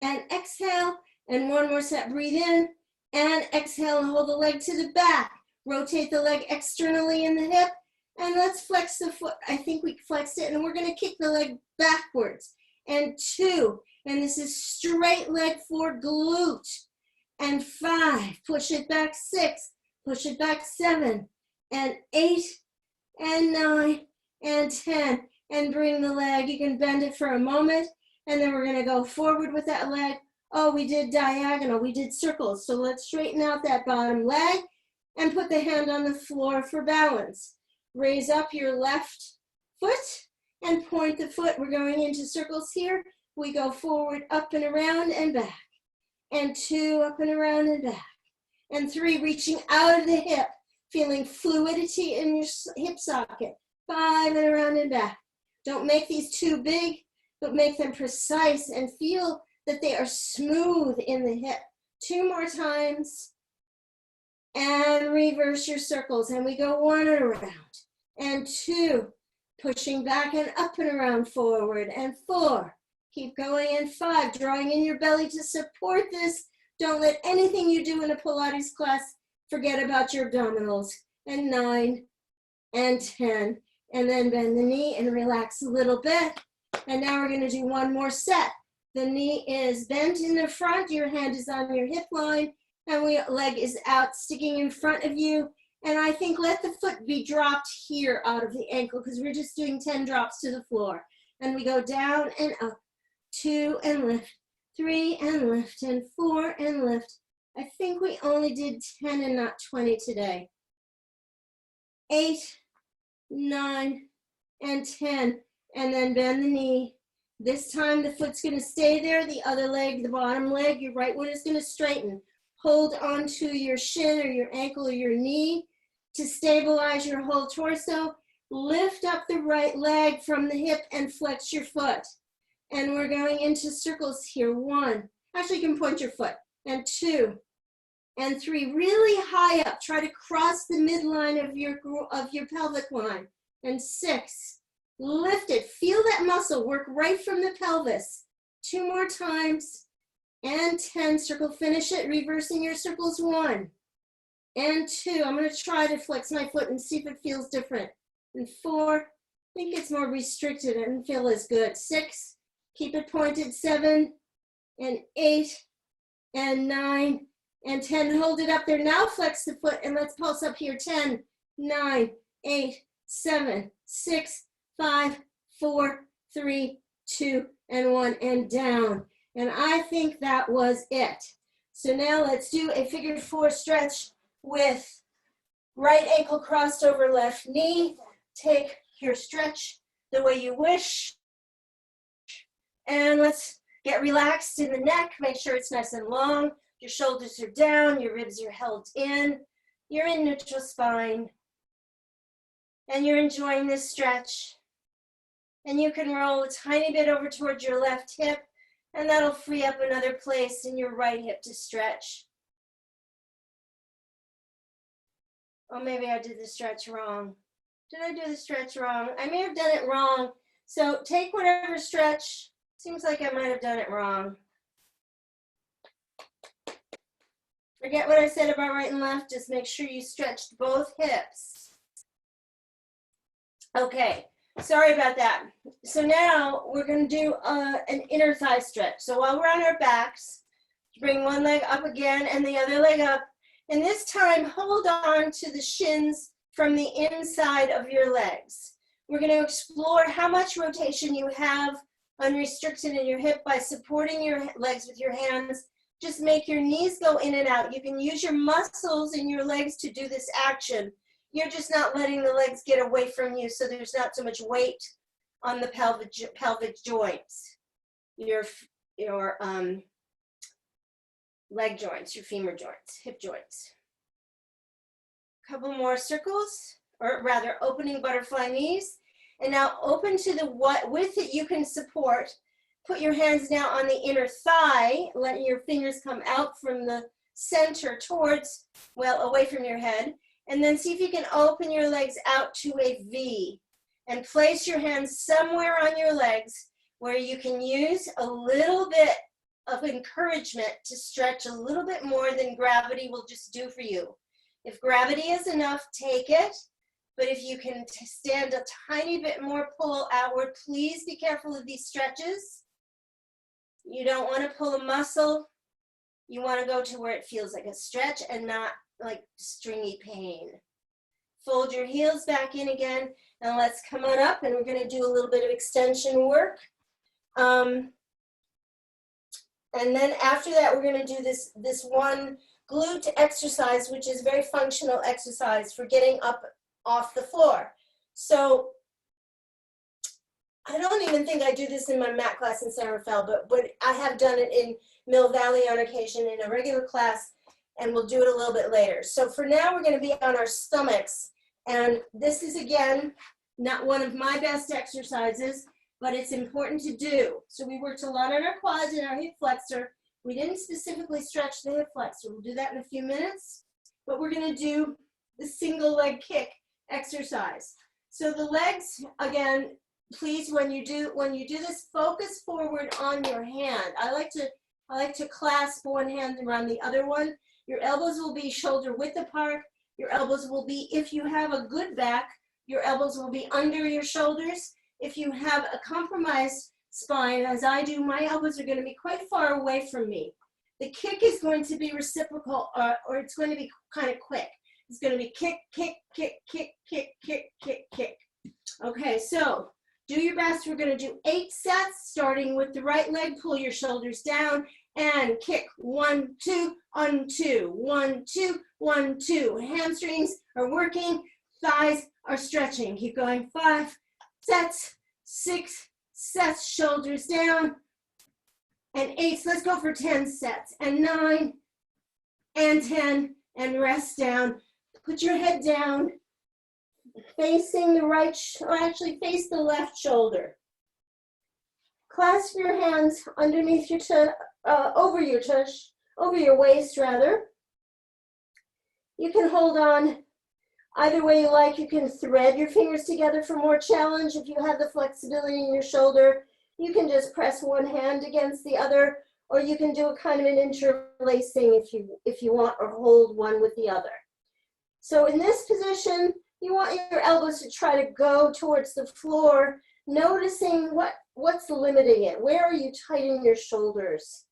S1: and exhale, and 1 more set, breathe in, and exhale, and hold the leg to the back. Rotate the leg externally in the hip, and let's flex the foot. I think we flexed it, and we're gonna kick the leg backwards. And 2, and this is straight leg forward glute. And 5, push it back 6, push it back 7, and 8, and 9, and 10. And bring the leg, you can bend it for a moment, and then we're gonna go forward with that leg. Oh, we did diagonal, we did circles. So let's straighten out that bottom leg and put the hand on the floor for balance. Raise up your left foot and point the foot. We're going into circles here. We go forward, up and around and back. And 2, up and around and back. And 3, reaching out of the hip, feeling fluidity in your hip socket. 5, and around and back. Don't make these too big, but make them precise and feel that they are smooth in the hip. 2 more times. And reverse your circles. And we go 1 and around. And 2, pushing back and up and around forward. And 4, keep going. And 5, drawing in your belly to support this. Don't let anything you do in a Pilates class Forget about your abdominals. And 9 and 10. And then bend the knee and relax a little bit. And now we're gonna do one more set. The knee is bent in the front, your hand is on your hip line, and your leg is out, sticking in front of you. And I think let the foot be dropped here out of the ankle because we're just doing 10 drops to the floor. And we go down and up, 2 and lift, 3 and lift, and 4 and lift. I think we only did 10 and not 20 today. 8, 9, and 10. And then bend the knee. This time the foot's gonna stay there, the other leg, the bottom leg, your right one is gonna straighten. Hold onto your shin or your ankle or your knee to stabilize your whole torso. Lift up the right leg from the hip and flex your foot. And we're going into circles here. 1, actually you can point your foot, and 2, and 3, really high up. Try to cross the midline of your pelvic line. And 6, lift it, feel that muscle, work right from the pelvis. 2 more times, and 10, circle, finish it, reversing your circles. 1, and 2, I'm gonna try to flex my foot and see if it feels different. And 4, I think it's more restricted, it doesn't feel as good. 6, keep it pointed. 7, and 8, and 9, and 10, hold it up there. Now flex the foot and let's pulse up here. 10, 9, 8, 7, 6, 5, 4, 3, 2, and 1, and down. And I think that was it. So now let's do a figure 4 stretch with right ankle crossed over left knee. Take your stretch the way you wish. And let's get relaxed in the neck. Make sure it's nice and long. Your shoulders are down, your ribs are held in. You're in neutral spine. And you're enjoying this stretch. And you can roll a tiny bit over towards your left hip, and that'll free up another place in your right hip to stretch. Oh, maybe I did the stretch wrong. Did I do the stretch wrong? I may have done it wrong. So take whatever stretch. Seems like I might have done it wrong. Forget what I said about right and left. Just make sure you stretched both hips. Okay, sorry about that. So now we're going to do an inner thigh stretch. So while we're on our backs, bring one leg up again and the other leg up. And this time, hold on to the shins from the inside of your legs. We're going to explore how much rotation you have unrestricted in your hip by supporting your legs with your hands. Just make your knees go in and out. You can use your muscles in your legs to do this action. You're just not letting the legs get away from you, so there's not so much weight on the pelvic joints, your leg joints, your femur joints, hip joints. A couple more circles, or rather opening butterfly knees. And now open to the width that you can support. Put your hands now on the inner thigh, letting your fingers come out from the center towards, well, away from your head. And then see if you can open your legs out to a V. And place your hands somewhere on your legs where you can use a little bit of encouragement to stretch a little bit more than gravity will just do for you. If gravity is enough, take it. But if you can stand a tiny bit more pull outward, please be careful of these stretches. You don't want to pull a muscle. You want to go to where it feels like a stretch and not like stringy pain. Fold your heels back in again, and let's come on up, and we're going to do a little bit of extension work. And then after that, we're going to do this one glute exercise, which is a very functional exercise for getting up off the floor. So I don't even think I do this in my mat class in San Rafael, but I have done it in Mill Valley on occasion in a regular class, and we'll do it a little bit later. So for now, we're going to be on our stomachs. And this is, again, not one of my best exercises, but it's important to do. So we worked a lot on our quads and our hip flexor. We didn't specifically stretch the hip flexor. We'll do that in a few minutes. But we're going to do the single leg kick exercise. So the legs, again, please, when you do this, focus forward on your hand. I like to clasp one hand around the other one Your elbows will be shoulder width apart. Your elbows will be, if you have a good back, your elbows will be under your shoulders. If you have a compromised spine, as I do, my elbows are going to be quite far away from me. The kick is going to be reciprocal, or it's going to be kind of quick. It's going to be kick, kick, kick, kick, kick, kick, kick, kick. Okay, so do your best. We're going to do 8 sets, starting with the right leg. Pull your shoulders down and kick. 1, 2, 1, 2, 1, 2, 1, 2. Hamstrings are working. Thighs are stretching. Keep going. 5 sets, 6 sets, shoulders down, and 8. So let's go for 10 sets, and 9, and 10, and rest down. Put your head down, facing the right, or actually face the left shoulder. Clasp your hands underneath your, over your waist rather. You can hold on either way you like. You can thread your fingers together for more challenge. If you have the flexibility in your shoulder, you can just press one hand against the other, or you can do a kind of an interlacing if you want, or hold one with the other. So in this position, you want your elbows to try to go towards the floor, noticing what's limiting it. Where are you tightening your shoulders?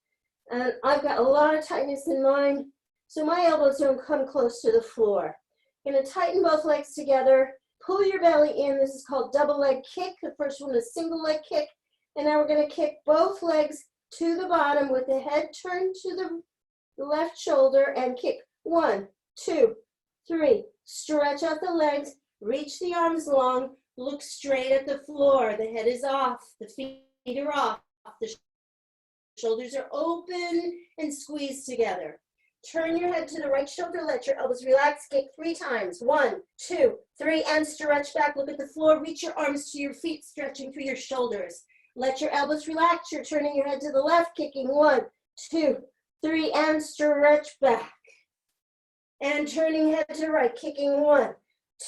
S1: And I've got a lot of tightness in mine, so my elbows don't come close to the floor. You're going to tighten both legs together, pull your belly in. This is called double leg kick. The first one is single leg kick. And now we're going to kick both legs to the bottom with the head turned to the left shoulder and kick. 1, 2, 3. Stretch out the legs, reach the arms long, look straight at the floor. The head is off, the feet are off, the shoulders are open and squeezed together. Turn your head to the right shoulder, let your elbows relax, kick 3 times. 1, 2, 3, and stretch back. Look at the floor, reach your arms to your feet, stretching through your shoulders. Let your elbows relax. You're turning your head to the left, kicking 1, 2, 3, and stretch back. And turning head to right, kicking 1,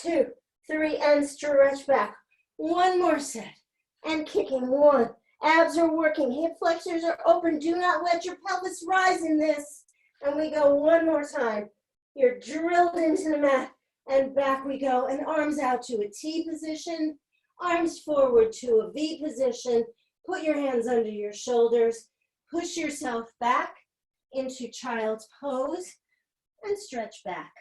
S1: 2, 3, and stretch back. One more set, and kicking 1. Abs are working, hip flexors are open. Do not let your pelvis rise in this. And we go one more time. You're drilled into the mat, and back we go. And arms out to a T position, arms forward to a V position. Put your hands under your shoulders. Push yourself back into child's pose and stretch back.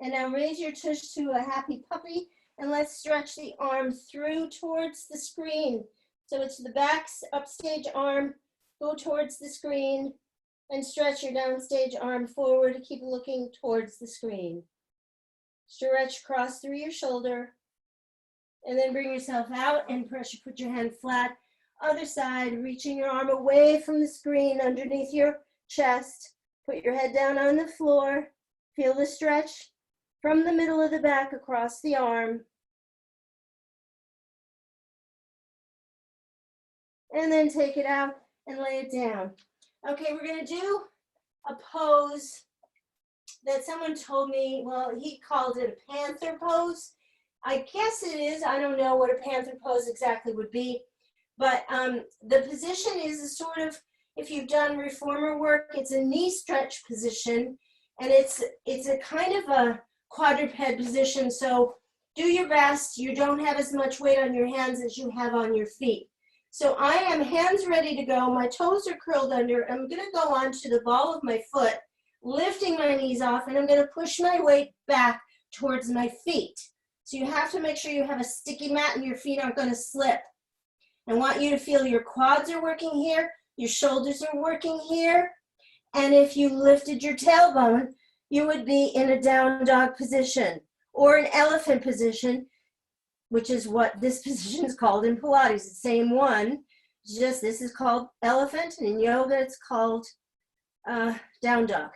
S1: And now raise your tush to a happy puppy, and let's stretch the arm through towards the screen. So it's the back upstage arm, go towards the screen, and stretch your downstage arm forward. Keep looking towards the screen. Stretch across through your shoulder, and then bring yourself out and pressure, put your hand flat. Other side, reaching your arm away from the screen underneath your chest. Put your head down on the floor. Feel the stretch from the middle of the back across the arm. And then take it out and lay it down. Okay, we're gonna do a pose that someone told me, well, he called it a panther pose. I guess it is. I don't know what a panther pose exactly would be, but the position is a sort of, if you've done reformer work, it's a knee stretch position, and it's a kind of a quadruped position. So do your best. You don't have as much weight on your hands as you have on your feet. So I am hands ready to go. My toes are curled under. I'm going to go onto the ball of my foot, lifting my knees off, and I'm going to push my weight back towards my feet. So you have to make sure you have a sticky mat and your feet aren't going to slip. I want you to feel your quads are working here, your shoulders are working here, and if you lifted your tailbone, you would be in a down dog position or an elephant position, which is what this position is called in Pilates, the same one, just this is called elephant, and in yoga it's called down dog.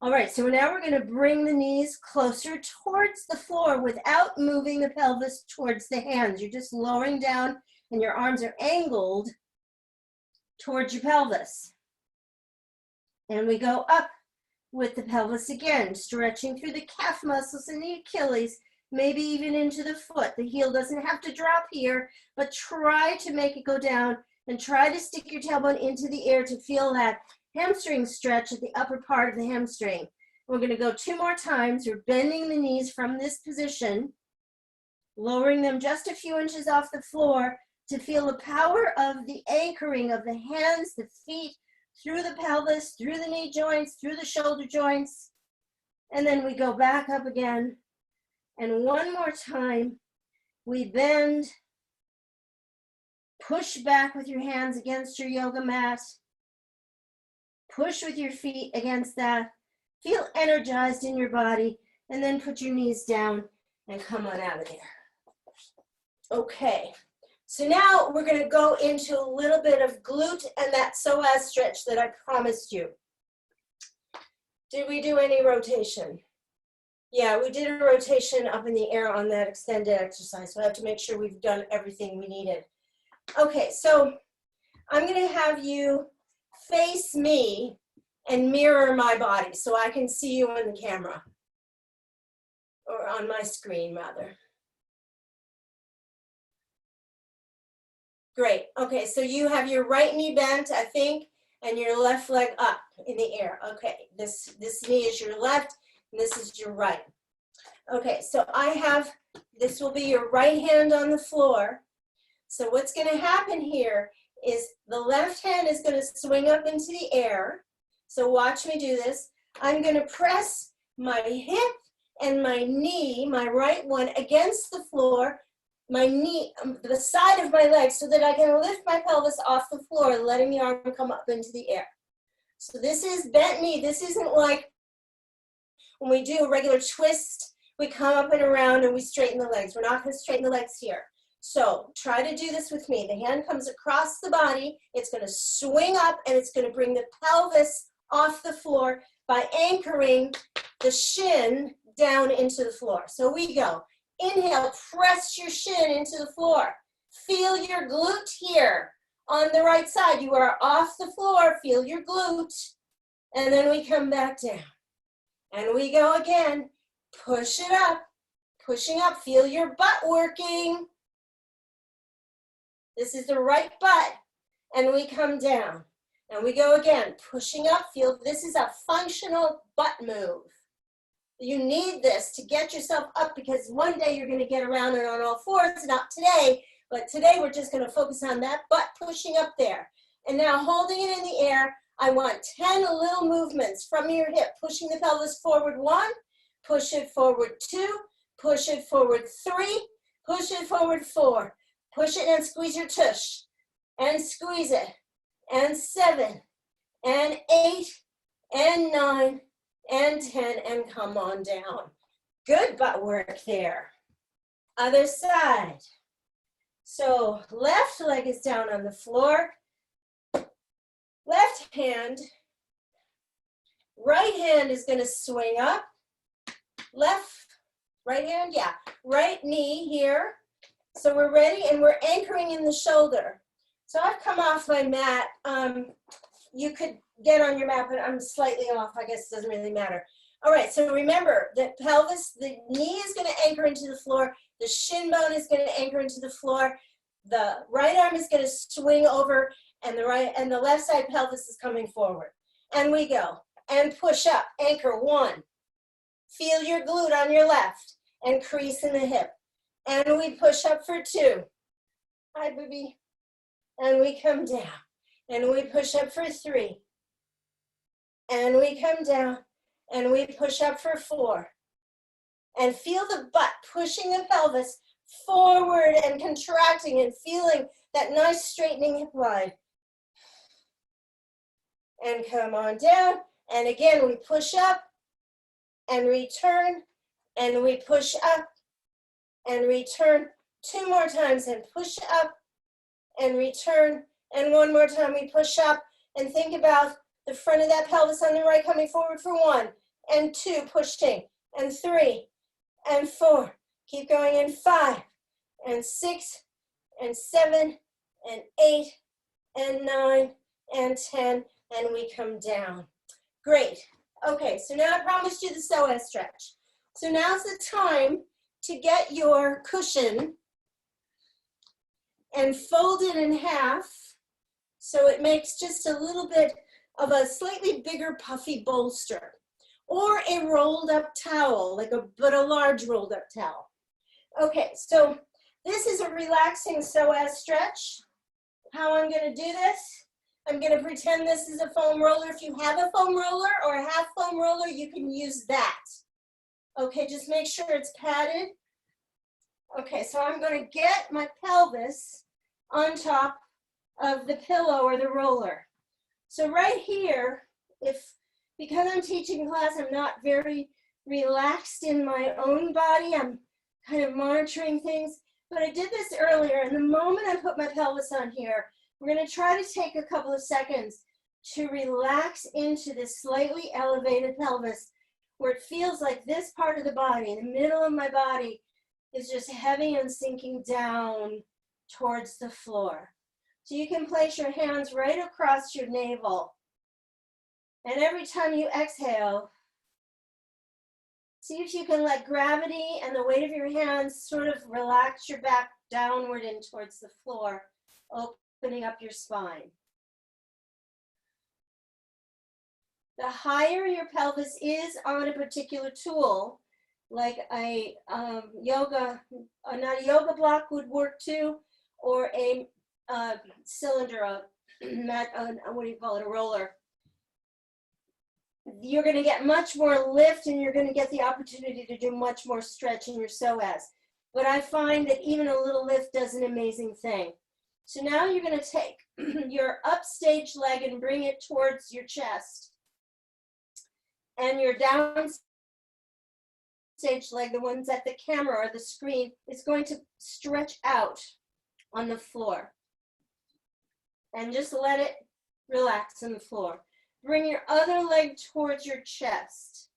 S1: All right, so now we're gonna bring the knees closer towards the floor without moving the pelvis towards the hands. You're just lowering down and your arms are angled towards your pelvis. And we go up with the pelvis again, stretching through the calf muscles and the Achilles, maybe even into the foot. The heel doesn't have to drop here, but try to make it go down and try to stick your tailbone into the air to feel that hamstring stretch at the upper part of the hamstring. We're going to go 2 more times. We're bending the knees from this position, lowering them just a few inches off the floor to feel the power of the anchoring of the hands, the feet, through the pelvis, through the knee joints, through the shoulder joints. And then we go back up again. And one more time, we bend, push back with your hands against your yoga mat, push with your feet against that, feel energized in your body, and then put your knees down and come on out of there. Okay, so now we're going to go into a little bit of glute and that psoas stretch that I promised you. Did we do any rotation? Yeah, we did a rotation up in the air on that extended exercise, so I have to make sure we've done everything we needed. Okay, so I'm going to have you face me and mirror my body so I can see you on the camera, or on my screen rather. Great. Okay, so you have your right knee bent, I think, and your left leg up in the air. Okay, this knee is your left, and this is your right. Okay, so this will be your right hand on the floor. So what's going to happen here is the left hand is going to swing up into the air. So watch me do this. I'm going to press my hip and my knee, my right one, against the floor, my knee, the side of my leg, so that I can lift my pelvis off the floor, letting the arm come up into the air. So this is bent knee. This isn't like when we do a regular twist, we come up and around and we straighten the legs. We're not going to straighten the legs here. So try to do this with me. The hand comes across the body. It's going to swing up and it's going to bring the pelvis off the floor by anchoring the shin down into the floor. So we go. Inhale, press your shin into the floor. Feel your glute here on the right side. You are off the floor. Feel your glute. And then we come back down. And we go again. Push it up. Pushing up. Feel your butt working. This is the right butt. And we come down. And we go again. Pushing up. Feel this is a functional butt move. You need this to get yourself up, because one day you're going to get around and on all fours. Not today, but today we're just going to focus on that butt pushing up there. And now holding it in the air, I want 10 little movements from your hip, pushing the pelvis forward 1, push it forward 2, push it forward 3, push it forward 4, push it and squeeze your tush, and squeeze it, and 7, and 8, and 9, and 10, and come on down. Good butt work there. Other side. So left leg is down on the floor. Left hand. Right hand is going to swing up. Right hand, yeah. Right knee here. So we're ready, and we're anchoring in the shoulder. So I've come off my mat. You could get on your mat, but I'm slightly off. I guess it doesn't really matter. All right, so remember that pelvis, the knee is going to anchor into the floor. The shin bone is going to anchor into the floor. The right arm is going to swing over, and the left side pelvis is coming forward. And we go. And push up. Anchor 1. Feel your glute on your left and crease in the hip. And we push up for 2. Hi, baby. And we come down. And we push up for 3. And we come down. And we push up for 4. And feel the butt pushing the pelvis forward and contracting and feeling that nice straightening hip line. And come on down. And again, we push up and return. And we push up and return. 2 more times and push up and return. And 1 more time we push up, and think about the front of that pelvis on the right coming forward for 1 and 2, pushing, and 3 and 4. Keep going in 5 and 6 and 7 and 8 and 9 and 10, and we come down. Great. Okay, so now I promised you the psoas stretch. So now's the time to get your cushion and fold it in half so it makes just a little bit of a slightly bigger puffy bolster, or a rolled up towel, but a large rolled up towel. Okay, so this is a relaxing psoas stretch. How I'm gonna do this, I'm gonna pretend this is a foam roller. If you have a foam roller or a half foam roller, you can use that. Okay, just make sure it's padded. Okay, so I'm gonna get my pelvis on top of the pillow or the roller. So right here, because I'm teaching class, I'm not very relaxed in my own body. I'm kind of monitoring things, but I did this earlier, and the moment I put my pelvis on here, we're gonna try to take a couple of seconds to relax into this slightly elevated pelvis where it feels like this part of the body, the middle of my body, is just heavy and sinking down towards the floor. So you can place your hands right across your navel. And every time you exhale, see if you can let gravity and the weight of your hands sort of relax your back downward and towards the floor, opening up your spine. The higher your pelvis is on a particular tool, like a yoga, not a yoga block would work too, or a cylinder, a mat, what do you call it, a roller. You're going to get much more lift, and you're going to get the opportunity to do much more stretch in your psoas. But I find that even a little lift does an amazing thing. So now you're going to take your upstage leg and bring it towards your chest. And your downstage leg, the ones at the camera or the screen, is going to stretch out on the floor. And just let it relax on the floor. Bring your other leg towards your chest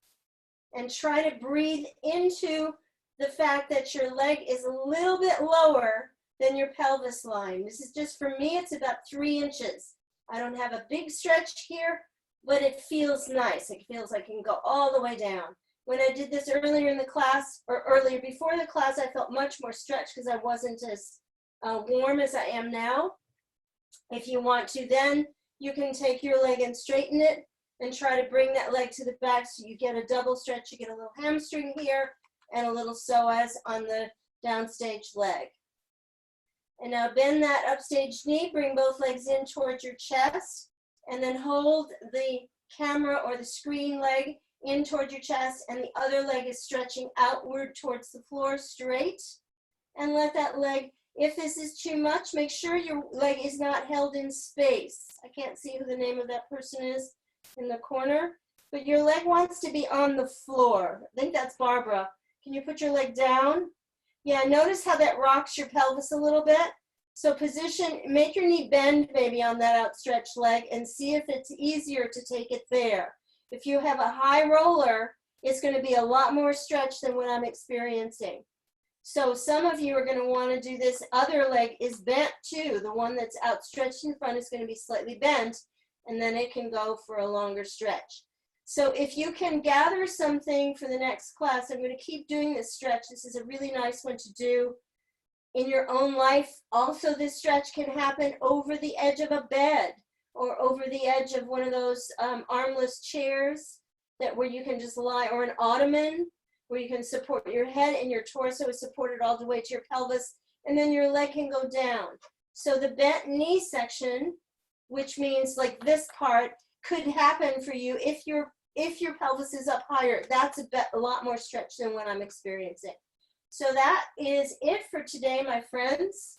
S1: and try to breathe into the fact that your leg is a little bit lower than your pelvis line. This is just, for me, it's about 3 inches. I don't have a big stretch here, but it feels nice. It feels like I can go all the way down. When I did this earlier in the class, or earlier before the class, I felt much more stretched because I wasn't as warm as I am now. If you want to, then you can take your leg and straighten it and try to bring that leg to the back so you get a double stretch. You get a little hamstring here and a little psoas on the downstage leg. And now bend that upstage knee, bring both legs in towards your chest, and then hold the camera or the screen leg in towards your chest, and the other leg is stretching outward towards the floor straight. And let that leg, if this is too much, make sure your leg is not held in space. I can't see who the name of that person is in the corner, but your leg wants to be on the floor. I think that's Barbara. Can you put your leg down? Yeah, notice how that rocks your pelvis a little bit. So position, make your knee bend maybe on that outstretched leg and see if it's easier to take it there. If you have a high roller, it's going to be a lot more stretch than what I'm experiencing. So some of you are going to want to do this other leg is bent too. The one that's outstretched in front is going to be slightly bent, and then it can go for a longer stretch. So if you can gather something for the next class, I'm going to keep doing this stretch. This is a really nice one to do in your own life. Also, this stretch can happen over the edge of a bed or over the edge of one of those armless chairs where you can just lie, or an ottoman where you can support your head and your torso is supported all the way to your pelvis, and then your leg can go down. So the bent knee section, which means like this part, could happen for you if your pelvis is up higher. That's a lot more stretch than what I'm experiencing. So that is it for today, my friends.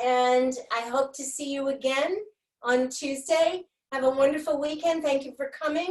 S1: And I hope to see you again on Tuesday. Have a wonderful weekend. Thank you for coming.